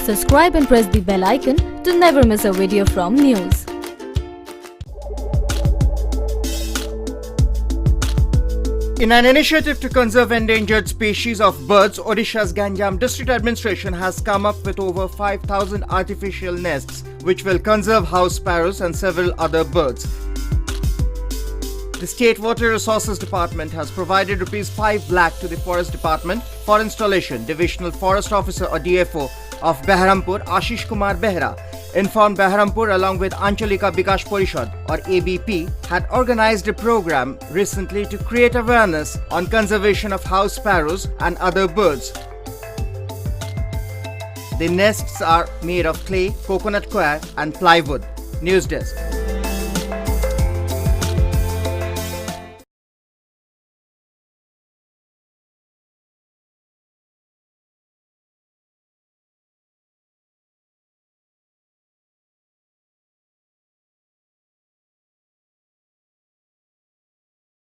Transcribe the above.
Subscribe and press the bell icon to never miss a video from NYOOOZ. In an initiative to conserve endangered species of birds, Odisha's Ganjam district administration has come up with over 5,000 artificial nests which will conserve house sparrows and several other birds. The State Water Resources Department has provided ₹5 lakh to the Forest Department for installation. Divisional Forest Officer or DFO of Berhampur, Asish Kumar Behera, informed Berhampur along with Anachaliaka Bikash Parishad or ABP had organized a program recently to create awareness on conservation of house sparrows and other birds. The nests are made of clay, coconut coir and plywood. News Desk.